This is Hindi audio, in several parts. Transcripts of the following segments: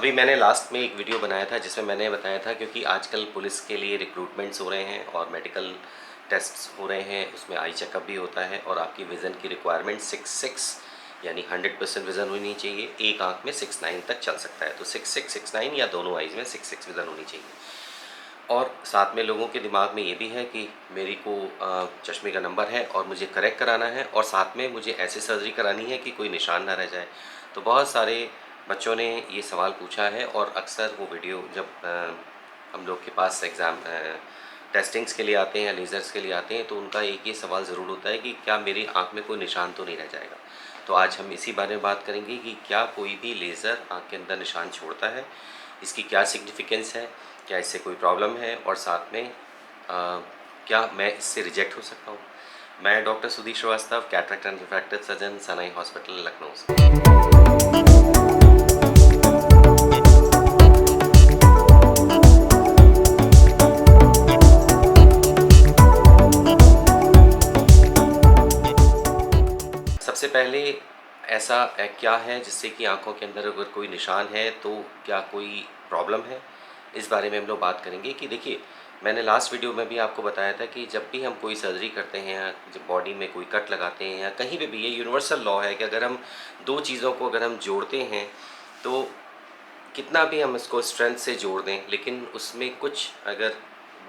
अभी मैंने लास्ट में एक वीडियो बनाया था जिसमें मैंने बताया था, क्योंकि आजकल पुलिस के लिए रिक्रूटमेंट्स हो रहे हैं और मेडिकल टेस्ट्स हो रहे हैं, उसमें आई चेकअप भी होता है और आपकी विज़न की रिक्वायरमेंट 6'6" यानी 100% विज़न होनी चाहिए। एक आंख में 6'9" तक चल सकता है, तो 6'6", 6'9" या दोनों आइज़ में 6'6" विज़न होनी चाहिए। और साथ में लोगों के दिमाग में ये भी है कि मेरी को चश्मे का नंबर है और मुझे करेक्ट कराना है और साथ में मुझे ऐसी सर्जरी करानी है कि कोई निशान ना रह जाए। तो बहुत सारे बच्चों ने ये सवाल पूछा है और अक्सर वो वीडियो जब हम लोग के पास एग्ज़ाम टेस्टिंग्स के लिए आते हैं या लेज़र्स के लिए आते हैं, तो उनका एक ये सवाल ज़रूर होता है कि क्या मेरी आँख में कोई निशान तो नहीं रह जाएगा। तो आज हम इसी बारे में बात करेंगे कि क्या कोई भी लेज़र आँख के अंदर निशान छोड़ता है, इसकी क्या सिग्निफिकेंस है, क्या इससे कोई प्रॉब्लम है और साथ में क्या मैं इससे रिजेक्ट हो सकता हूँ। मैं doctor Sudhir Srivastava, cataract and refractive surgeon, Sanai hospital, Lucknow से। सबसे पहले ऐसा क्या है जिससे कि आँखों के अंदर अगर कोई निशान है तो क्या कोई प्रॉब्लम है, इस बारे में हम लोग बात करेंगे। कि देखिए, मैंने लास्ट वीडियो में भी आपको बताया था कि जब भी हम कोई सर्जरी करते हैं या जब बॉडी में कोई कट लगाते हैं या कहीं पे भी, ये यूनिवर्सल लॉ है कि अगर हम दो चीज़ों को अगर हम जोड़ते हैं तो कितना भी हम इसको स्ट्रेंथ से जोड़ दें, लेकिन उसमें कुछ अगर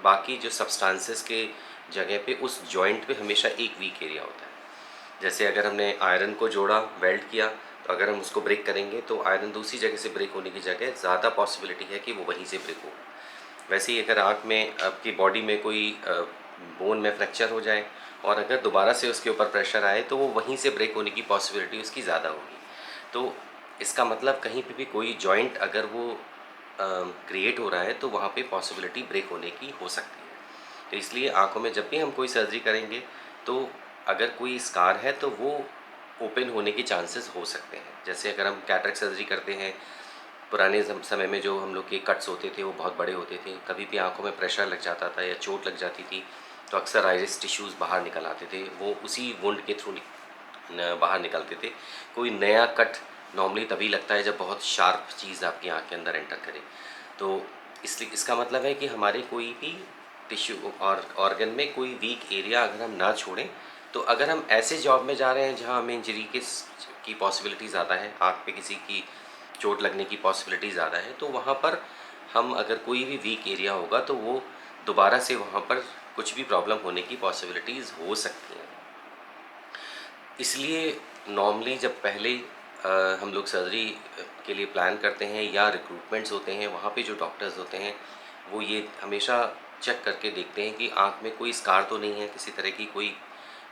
बाकी जो सब्सटेंसेस के जगह पे उस जॉइंट पे हमेशा एक वीक एरिया होता है। जैसे अगर हमने आयरन को जोड़ा, वेल्ड किया, तो अगर हम उसको ब्रेक करेंगे तो आयरन दूसरी जगह से ब्रेक होने की जगह ज़्यादा पॉसिबिलिटी है कि वो वहीं से ब्रेक हो। वैसे ही अगर आँख में, आपकी बॉडी में कोई बोन में फ्रैक्चर हो जाए और अगर दोबारा से उसके ऊपर प्रेशर आए तो वो वहीं से ब्रेक होने की पॉसिबिलिटी उसकी ज़्यादा होगी। तो इसका मतलब कहीं पे भी कोई जॉइंट अगर वो क्रिएट हो रहा है तो वहाँ पे पॉसिबिलिटी ब्रेक होने की हो सकती है। तो इसलिए आँखों में जब भी हम कोई सर्जरी करेंगे तो अगर कोई स्कार है तो वो ओपन होने के चांसेस हो सकते हैं। जैसे अगर हम कैटरेक्ट सर्जरी करते हैं, पुराने समय में जो हम लोग के कट्स होते थे वो बहुत बड़े होते थे, कभी भी आँखों में प्रेशर लग जाता था या चोट लग जाती थी तो अक्सर आइरिस टिश्यूज़ बाहर निकल आते थे, वो उसी वुंड के थ्रू बाहर निकलते थे। कोई नया कट नॉर्मली तभी लगता है जब बहुत शार्प चीज़ आपकी आँख के अंदर एंटर करे। तो इसलिए इसका मतलब है कि हमारे कोई भी टिश्यू और ऑर्गन में कोई वीक एरिया अगर हम ना छोड़ें, तो अगर हम ऐसे जॉब में जा रहे हैं जहाँ हमें इंजरी की पॉसिबिलिटी ज़्यादा है, आँख पे किसी की चोट लगने की पॉसिबिलिटी ज़्यादा है, तो वहाँ पर हम अगर कोई भी वीक एरिया होगा तो वो दोबारा से वहाँ पर कुछ भी प्रॉब्लम होने की पॉसिबिलिटीज़ हो सकती हैं। इसलिए नॉर्मली जब पहले हम लोग सर्जरी के लिए प्लान करते हैं या रिक्रूटमेंट्स होते हैं, वहाँ पे जो डॉक्टर्स होते हैं वो ये हमेशा चेक करके देखते हैं कि आँख में कोई स्कार तो नहीं है, किसी तरह की कोई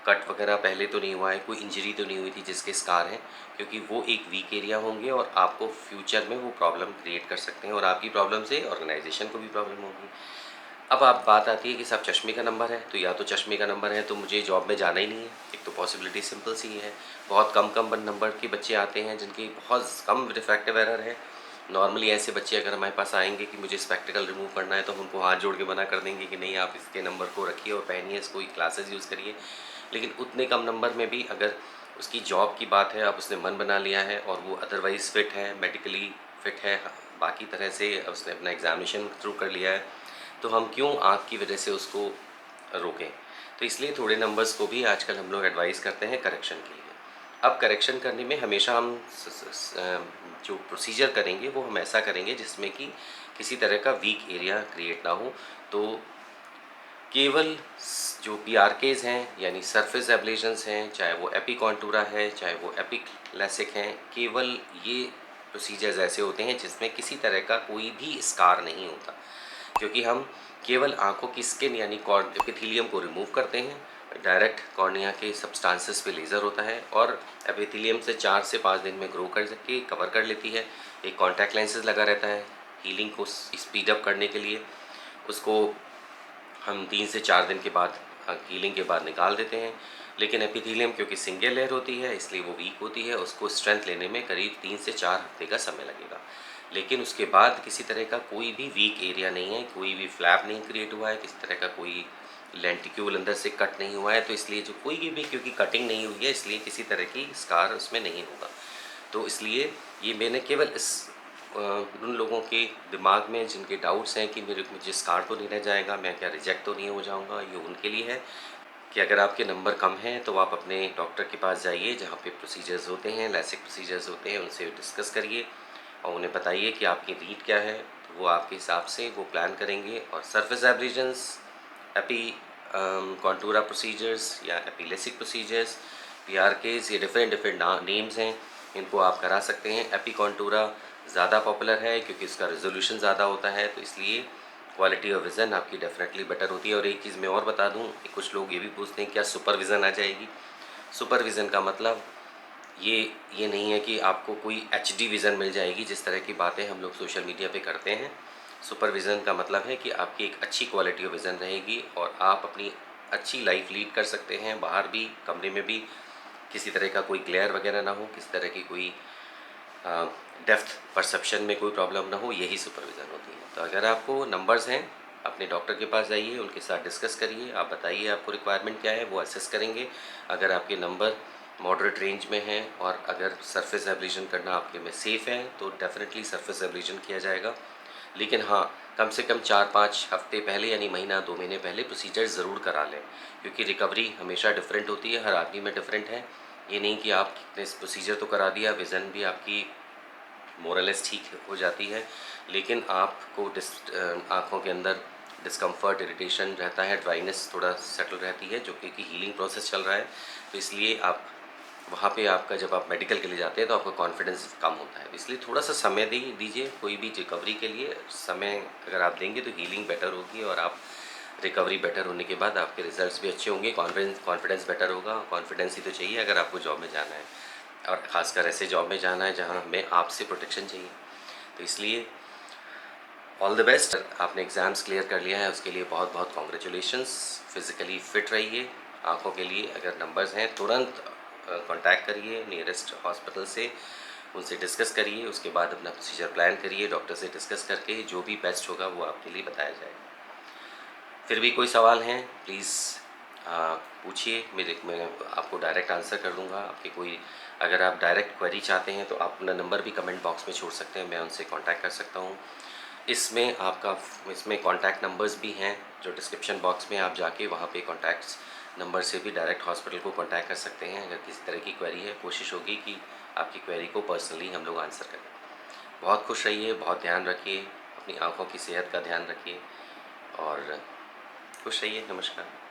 कट वगैरह पहले तो नहीं हुआ है, कोई इंजरी तो नहीं हुई थी जिसके स्कार हैं, क्योंकि वो एक वीक एरिया होंगे और आपको फ्यूचर में वो प्रॉब्लम क्रिएट कर सकते हैं और आपकी प्रॉब्लम से ऑर्गेनाइजेशन को भी प्रॉब्लम होगी। अब आप बात आती है कि साहब चश्मे का नंबर है, तो या तो चश्मे का नंबर है तो मुझे जॉब में जाना ही नहीं है। एक तो पॉसिबिलिटी सिंपल सी है, बहुत कम नंबर के बच्चे आते हैं जिनकी बहुत कम रिफ्रैक्टिव एरर है। नॉर्मली ऐसे बच्चे अगर हमारे पास आएंगे कि मुझे स्पेक्टिकल रिमूव करना है तो हम उनको हाथ जोड़ के मना कर देंगे कि नहीं, आप इसके नंबर को रखिए और पहनिए, इसको क्लासेस यूज़ करिए। लेकिन उतने कम नंबर में भी अगर उसकी जॉब की बात है, अब उसने मन बना लिया है और वो अदरवाइज़ फिट है, मेडिकली फिट है, बाकी तरह से उसने अपना एग्ज़ामिनेशन थ्रू कर लिया है, तो हम क्यों आँख की वजह से उसको रोकें। तो इसलिए थोड़े नंबर्स को भी आजकल हम लोग एडवाइस करते हैं करेक्शन के लिए। अब करेक्शन करने में हमेशा हम जो प्रोसीजर करेंगे वो हम ऐसा करेंगे जिसमें कि किसी तरह का वीक एरिया क्रिएट ना हो। तो केवल जो पीआरकेज़ हैं यानी सरफेस एब्लेशंस हैं, चाहे वो एपिकॉन्टूरा है, चाहे वो एपिक लैसिक हैं, केवल ये प्रोसीजर्स ऐसे होते हैं जिसमें किसी तरह का कोई भी स्कार नहीं होता, क्योंकि हम केवल आँखों की स्किन यानी एपिथेलियम को रिमूव करते हैं। डायरेक्ट कॉर्निया के सब्सटेंसेस पे लेज़र होता है और एपिथेलियम से 4 से 5 दिन में ग्रो कर के कवर कर लेती है। एक कॉन्टैक्ट लेंसेज लगा रहता है हीलिंग को स्पीड अप करने के लिए। उसको हम 3 से 4 दिन के बाद हीलिंग के बाद निकाल देते हैं। लेकिन एपिथेलियम क्योंकि सिंगल लेयर होती है इसलिए वो वीक होती है, उसको स्ट्रेंथ लेने में करीब 3 से 4 हफ्ते का समय लगेगा। लेकिन उसके बाद किसी तरह का कोई भी वीक एरिया नहीं है, कोई भी फ्लैप नहीं क्रिएट हुआ है, किसी तरह का कोई लेंटिक्यूल अंदर से कट नहीं हुआ है, तो इसलिए जो कोई भी, क्योंकि कटिंग नहीं हुई है इसलिए किसी तरह की स्कार उसमें नहीं होगा। तो इसलिए ये मैंने केवल इस उन लोगों के दिमाग में जिनके डाउट्स हैं कि मुझे स्कार तो नहीं रह जाएगा, मैं क्या रिजेक्ट तो नहीं हो जाऊँगा, ये उनके लिए है कि अगर आपके नंबर कम हैं तो आप अपने डॉक्टर के पास जाइए जहाँ पे प्रोसीजर्स होते हैं, लैसिक प्रोसीजर्स होते हैं, उनसे डिस्कस करिए और उन्हें बताइए कि आपकी नीड क्या है, तो वो आपके हिसाब से वो प्लान करेंगे। और सरफेस एब्रेजन्स, एपी कॉन्टूरा प्रोसीजर्स या एपिलेसिक प्रोसीजर्स, पीआरकेस, ये डिफरेंट डिफरेंट नेम्स हैं, इनको आप करा सकते हैं। एपी कॉन्टूरा ज़्यादा पॉपुलर है क्योंकि इसका रेजोल्यूशन ज़्यादा होता है, तो इसलिए क्वालिटी ऑफ विज़न आपकी डेफिनेटली बेटर होती है। और एक चीज़ मैं और बता दूं कि कुछ लोग ये भी पूछते हैं क्या सुपरविज़न आ जाएगी। सुपरविज़न का मतलब ये ये नहीं है कि आपको कोई एचडी विज़न मिल जाएगी, जिस तरह की बातें हम लोग सोशल मीडिया पे करते हैं। सुपरविज़न का मतलब है कि आपकी एक अच्छी क्वालिटी ऑफ विज़न रहेगी और आप अपनी अच्छी लाइफ लीड कर सकते हैं, बाहर भी, कमरे में भी, किसी तरह का कोई ग्लेयर वगैरह ना हो, किसी तरह की कोई डेप्थ परसेप्शन में कोई प्रॉब्लम ना हो, यही सुपरविज़न होती है। तो अगर आपको नंबर्स हैं, अपने डॉक्टर के पास जाइए, उनके साथ डिस्कस करिए, आप बताइए आपको रिक्वायरमेंट क्या है, वो असेस करेंगे। अगर आपके नंबर मॉडरेट रेंज में हैं और अगर सरफेस एब्रेजन करना आपके में सेफ़ है तो डेफिनेटली सरफेस एब्रेजन किया जाएगा। लेकिन हाँ, कम से कम 4-5 हफ्ते पहले यानी महीना 2 महीने पहले प्रोसीजर ज़रूर करा लें, क्योंकि रिकवरी हमेशा डिफरेंट होती है, हर आदमी में डिफरेंट है। ये नहीं कि आपने इस प्रोसीजर तो करा दिया, विज़न भी आपकी मोरलेस ठीक हो जाती है, लेकिन आपको आँखों के अंदर डिस्कम्फर्ट, इरिटेशन रहता है, ड्राइनेस थोड़ा सेटल रहती है, जो कि हीलिंग प्रोसेस चल रहा है। तो इसलिए आप वहाँ पे आपका जब आप मेडिकल के लिए जाते हैं तो आपका कॉन्फिडेंस कम होता है, इसलिए थोड़ा सा समय दीजिए। कोई भी रिकवरी के लिए समय अगर आप देंगे तो हीलिंग बेटर होगी और आप रिकवरी बेटर होने के बाद आपके रिजल्ट्स भी अच्छे होंगे, कॉन्फिडेंस बेटर होगा। कॉन्फिडेंस ही तो चाहिए अगर आपको जॉब में जाना है, और ख़ासकर ऐसे जॉब में जाना है जहाँ हमें आपसे प्रोटेक्शन चाहिए। तो इसलिए ऑल द बेस्ट। आपने एग्ज़ाम्स क्लियर कर लिया है, उसके लिए बहुत बहुत कॉन्ग्रेचुलेशंस। फिज़िकली फ़िट रहिए। आँखों के लिए अगर नंबर्स हैं तुरंत कांटेक्ट करिए नियरेस्ट हॉस्पिटल से, उनसे डिस्कस करिए, उसके बाद अपना प्रोसीजर प्लान करिए, डॉक्टर से डिस्कस करके जो भी बेस्ट होगा वो आपके लिए बताया जाएगा। फिर भी कोई सवाल हैं प्लीज़ पूछिए, मैं आपको डायरेक्ट आंसर कर दूंगा। आपके कोई अगर आप डायरेक्ट क्वेरी चाहते हैं तो आप अपना नंबर भी कमेंट बॉक्स में छोड़ सकते हैं, मैं उनसे कांटेक्ट कर सकता हूँ। इसमें कॉन्टैक्ट नंबर्स भी हैं जो डिस्क्रिप्शन बॉक्स में आप जाके वहाँ पे कॉन्टैक्ट्स नंबर से भी डायरेक्ट हॉस्पिटल को कांटेक्ट कर सकते हैं। अगर किसी तरह की क्वेरी है, कोशिश होगी कि आपकी क्वेरी को पर्सनली हम लोग आंसर करें। बहुत खुश रहिए, बहुत ध्यान रखिए, अपनी आँखों की सेहत का ध्यान रखिए और खुश रहिए। नमस्कार।